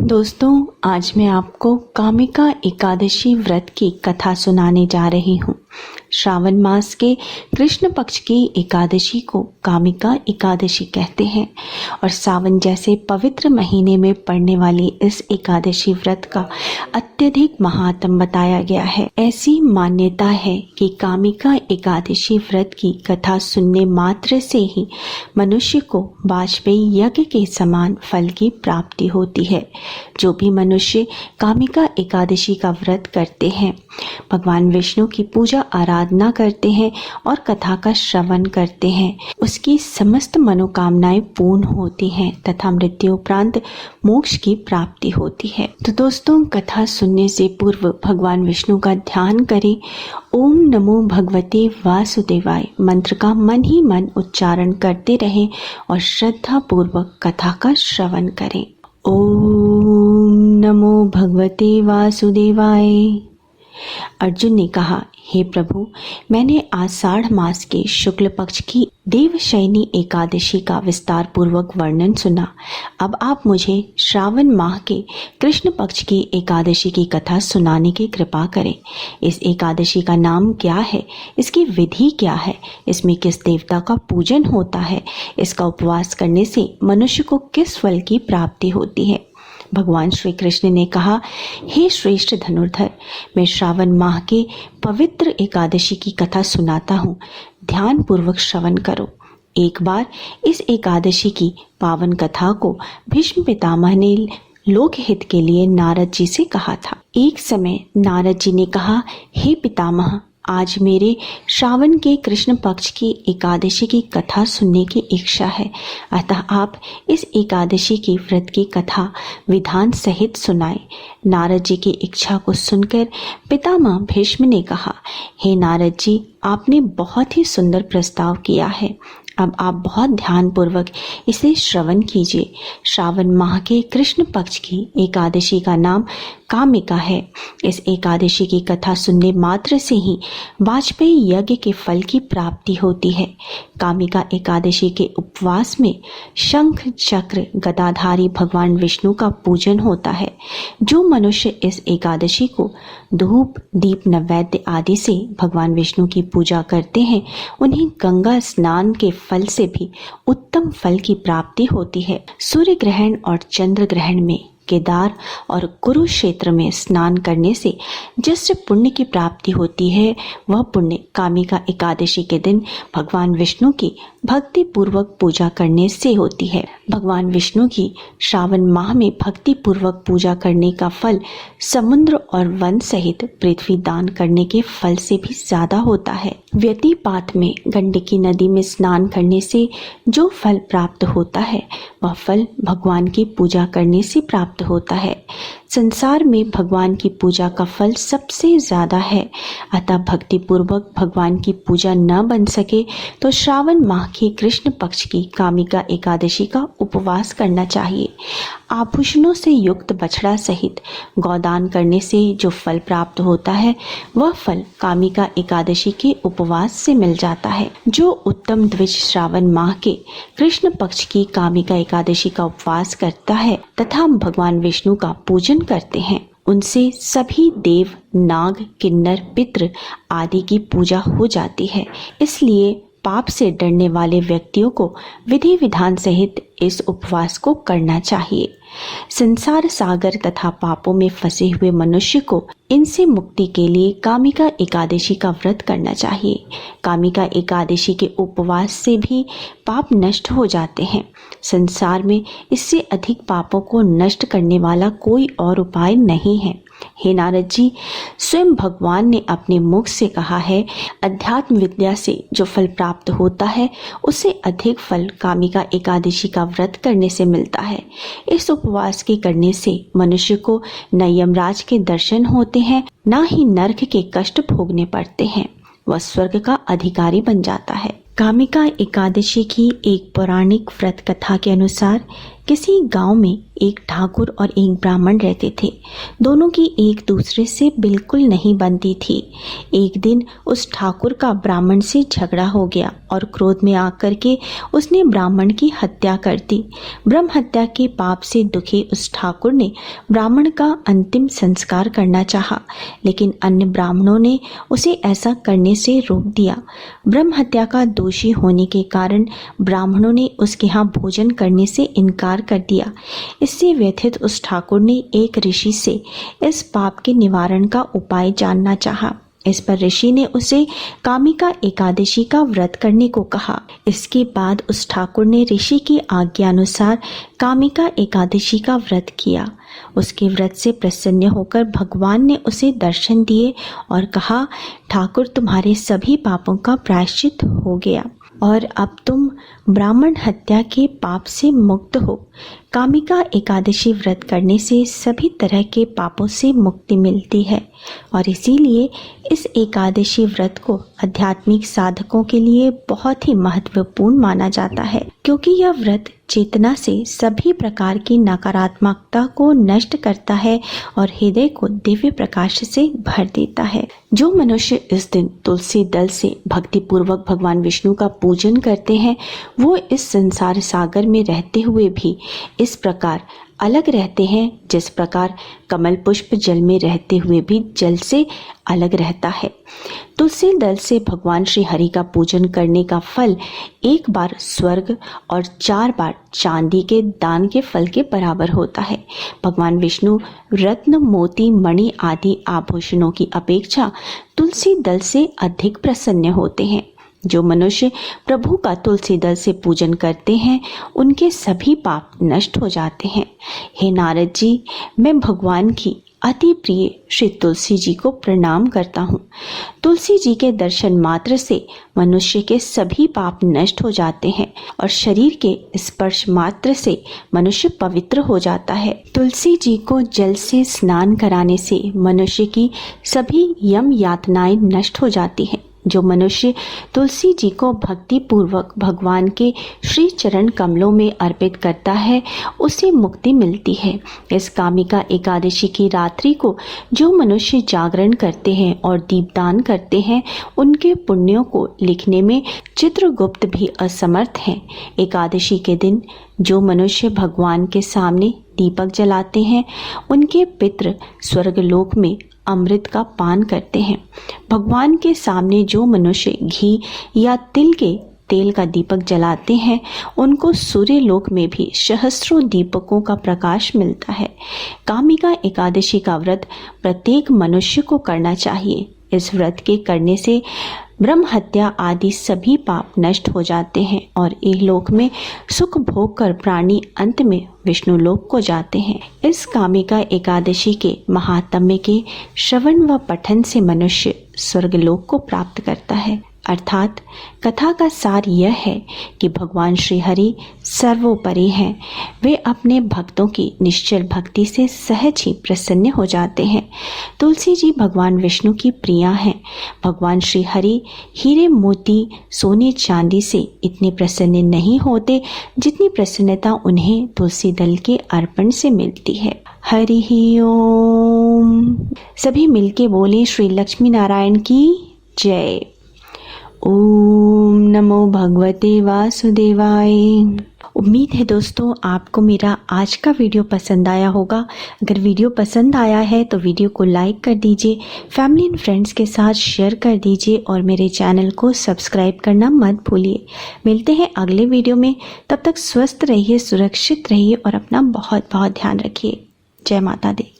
दोस्तों, आज मैं आपको कामिका एकादशी व्रत की कथा सुनाने जा रही हूँ। श्रावण मास के कृष्ण पक्ष की एकादशी को कामिका एकादशी कहते हैं और सावन जैसे पवित्र महीने में पड़ने वाली इस एकादशी व्रत का अत्यधिक महात्म बताया गया है। ऐसी मान्यता है कि कामिका एकादशी व्रत की कथा सुनने मात्र से ही मनुष्य को वाजपेयी यज्ञ के समान फल की प्राप्ति होती है। जो भी मनुष्य कामिका एकादशी का व्रत करते हैं, भगवान विष्णु की पूजा आराधना करते हैं और कथा का श्रवण करते हैं, उसकी समस्त मनोकामनाएं पूर्ण होती हैं तथा मृत्यु उपरांत मोक्ष की प्राप्ति होती है। तो दोस्तों, कथा सुनने से पूर्व भगवान विष्णु का ध्यान करें। ओम नमो भगवते वासुदेवाय मंत्र का मन ही मन उच्चारण करते रहें और श्रद्धा पूर्वक कथा का श्रवण करें। ओम नमो भगवते वासुदेवाय। अर्जुन ने कहा, हे प्रभु, मैंने आषाढ़ मास के शुक्ल पक्ष की देवशयनी एकादशी का विस्तार पूर्वक वर्णन सुना। अब आप मुझे श्रावण माह के कृष्ण पक्ष की एकादशी की कथा सुनाने की कृपा करें। इस एकादशी का नाम क्या है, इसकी विधि क्या है, इसमें किस देवता का पूजन होता है, इसका उपवास करने से मनुष्य को किस फल की प्राप्ति होती है। भगवान श्री कृष्ण ने कहा, हे श्रेष्ठ धनुर्धर, मैं श्रावण माह के पवित्र एकादशी की कथा सुनाता हूँ। ध्यान पूर्वक श्रवण करो। एक बार इस एकादशी की पावन कथा को भीष्म पितामह ने लोकहित के लिए नारद जी से कहा था। एक समय नारद जी ने कहा, हे पितामह, आज मेरे श्रावण के कृष्ण पक्ष की एकादशी की कथा सुनने की इच्छा है, अतः आप इस एकादशी की व्रत की कथा विधान सहित सुनाएं। नारद जी की इच्छा को सुनकर पितामह भीष्म ने कहा, हे नारद जी, आपने बहुत ही सुंदर प्रस्ताव किया है। अब आप बहुत ध्यान पूर्वक इसे श्रवण कीजिए। श्रावण माह के कृष्ण पक्ष की एकादशी का नाम कामिका है। इस एकादशी की कथा सुनने मात्र से ही वाजपेयी यज्ञ के फल की प्राप्ति होती है। कामिका एकादशी के उपवास में शंख चक्र गदाधारी भगवान विष्णु का पूजन होता है। जो मनुष्य इस एकादशी को धूप दीप नैवेद्य आदि से भगवान विष्णु की पूजा करते हैं, उन्हें गंगा स्नान के फल से भी उत्तम फल की प्राप्ति होती है। सूर्य ग्रहण और चंद्र ग्रहण में केदार और कुरुक्षेत्र में स्नान करने से जिस पुण्य की प्राप्ति होती है, वह पुण्य कामिका एकादशी के दिन भगवान विष्णु की भक्ति पूर्वक पूजा करने से होती है। भगवान विष्णु की श्रावण माह में भक्ति पूर्वक पूजा करने का फल समुद्र और वन सहित पृथ्वी दान करने के फल से भी ज्यादा होता है। व्यतिपात में गंडकी नदी में स्नान करने से जो फल प्राप्त होता है, वह फल भगवान की पूजा करने से प्राप्त होता है। संसार में भगवान की पूजा का फल सबसे ज्यादा है, अतः भक्ति पूर्वक भगवान की पूजा न बन सके तो श्रावण माह की कृष्ण पक्ष की कामिका एकादशी का उपवास करना चाहिए। आभूषणों से युक्त बछड़ा सहित गौदान करने से जो फल प्राप्त होता है, वह फल कामिका एकादशी के उपवास से मिल जाता है। जो उत्तम द्विज श्रावण माह के कृष्ण पक्ष की कामिका एकादशी का उपवास करता है तथा भगवान विष्णु का पूजन करते हैं, उनसे सभी देव, नाग, किन्नर, पितृ आदि की पूजा हो जाती है। इसलिए पाप से डरने वाले व्यक्तियों को विधि विधान सहित इस उपवास को करना चाहिए। संसार सागर तथा पापों में फंसे हुए मनुष्य को इनसे मुक्ति के लिए कामिका एकादशी का व्रत करना चाहिए। कामिका एकादशी के उपवास से भी पाप नष्ट हो जाते हैं। संसार में इससे अधिक पापों को नष्ट करने वाला कोई और उपाय नहीं है। हे नारद जी, स्वयं भगवान ने अपने मुख से कहा है, अध्यात्म विद्या से जो फल प्राप्त होता है, उससे अधिक फल कामिका एकादशी का व्रत करने से मिलता है। इस उपवास के करने से मनुष्य को न यमराज के दर्शन होते हैं, न ही नरक के कष्ट भोगने पड़ते हैं। वह स्वर्ग का अधिकारी बन जाता है। कामिका एकादशी की एक पौराणिक व्रत कथा के अनुसार किसी गांव में एक ठाकुर और एक ब्राह्मण रहते थे। दोनों की एक दूसरे से बिल्कुल नहीं बनती थी। एक दिन उस ठाकुर का ब्राह्मण से झगड़ा हो गया और क्रोध में आकर के उसने ब्राह्मण की हत्या कर दी। ब्रह्म हत्या के पाप से दुखी उस ठाकुर ने ब्राह्मण का अंतिम संस्कार करना चाहा, लेकिन अन्य ब्राह्मणों ने उसे ऐसा करने से रोक दिया। ब्रह्म हत्या का दोषी होने के कारण ब्राह्मणों ने उसके यहाँ भोजन करने से इनकार कर दिया। इससे व्यथित उस ठाकुर ने एक ऋषि से इस पाप के निवारण का उपाय जानना चाहा। इस पर ऋषि ने उसे कामिका एकादशी का व्रत करने को कहा। इसके बाद उस ठाकुर ने ऋषि की आज्ञा अनुसार कामिका एकादशी का व्रत किया। उसके व्रत से प्रसन्न होकर भगवान ने उसे दर्शन दिए और कहा, ठाकुर तुम्हारे सभी पापों का प्रायश्चित हो गया और अब तुम ब्राह्मण हत्या के पाप से मुक्त हो। कामिका एकादशी व्रत करने से सभी तरह के पापों से मुक्ति मिलती है और इसीलिए इस एकादशी व्रत को आध्यात्मिक साधकों के लिए बहुत ही महत्वपूर्ण माना जाता है, क्योंकि यह व्रत चेतना से सभी प्रकार की नकारात्मकता को नष्ट करता है और हृदय को दिव्य प्रकाश से भर देता है। जो मनुष्य इस दिन तुलसी दल से भक्ति पूर्वक भगवान विष्णु का पूजन करते हैं, वो इस संसार सागर में रहते हुए भी इस प्रकार अलग रहते हैं जिस प्रकार कमल पुष्प जल में रहते हुए भी जल से अलग रहता है। तुलसी दल से भगवान श्री हरि का पूजन करने का फल 1 बार स्वर्ग और 4 बार चांदी के दान के फल के बराबर होता है। भगवान विष्णु रत्न, मोती, मणि आदि आभूषणों की अपेक्षा तुलसी दल से अधिक प्रसन्न होते हैं। जो मनुष्य प्रभु का तुलसी दल से पूजन करते हैं, उनके सभी पाप नष्ट हो जाते हैं। हे नारद जी, मैं भगवान की अति प्रिय श्री तुलसी जी को प्रणाम करता हूँ। तुलसी जी के दर्शन मात्र से मनुष्य के सभी पाप नष्ट हो जाते हैं और शरीर के स्पर्श मात्र से मनुष्य पवित्र हो जाता है। तुलसी जी को जल से स्नान कराने से मनुष्य की सभी यम यातनाएं नष्ट हो जाती हैं। जो मनुष्य तुलसी जी को भक्ति पूर्वक भगवान के श्री चरण कमलों में अर्पित करता है, उसे मुक्ति मिलती है। इस कामिका एकादशी की रात्रि को जो मनुष्य जागरण करते हैं और दीपदान करते हैं, उनके पुण्यों को लिखने में चित्रगुप्त भी असमर्थ हैं। एकादशी के दिन जो मनुष्य भगवान के सामने दीपक जलाते हैं, उनके पितृ स्वर्गलोक में अमृत का पान करते हैं। भगवान के सामने जो मनुष्य घी या तिल के तेल का दीपक जलाते हैं, उनको सूर्य लोक में भी सहस्रों दीपकों का प्रकाश मिलता है। कामिका एकादशी का व्रत प्रत्येक मनुष्य को करना चाहिए। इस व्रत के करने से ब्रह्म हत्या आदि सभी पाप नष्ट हो जाते हैं और इहलोक में सुख भोग कर प्राणी अंत में विष्णु लोक को जाते हैं। इस कामिका एकादशी के महात्म्य के श्रवण व पठन से मनुष्य स्वर्गलोक को प्राप्त करता है। अर्थात कथा का सार यह है कि भगवान श्री हरि सर्वोपरि हैं। वे अपने भक्तों की निश्चल भक्ति से सहज ही प्रसन्न हो जाते हैं। तुलसी जी भगवान विष्णु की प्रिया हैं। भगवान श्री हरि हीरे मोती सोने चांदी से इतने प्रसन्न नहीं होते जितनी प्रसन्नता उन्हें तुलसी दल के अर्पण से मिलती है। हरि ओम। सभी मिलके बोले श्री लक्ष्मी नारायण की जय। ओम नमो भगवते वासुदेवाय। उम्मीद है दोस्तों आपको मेरा आज का वीडियो पसंद आया होगा। अगर वीडियो पसंद आया है तो वीडियो को लाइक कर दीजिए, फैमिली एंड फ्रेंड्स के साथ शेयर कर दीजिए और मेरे चैनल को सब्सक्राइब करना मत भूलिए। मिलते हैं अगले वीडियो में, तब तक स्वस्थ रहिए, सुरक्षित रहिए और अपना बहुत बहुत ध्यान रखिए। जय माता दी।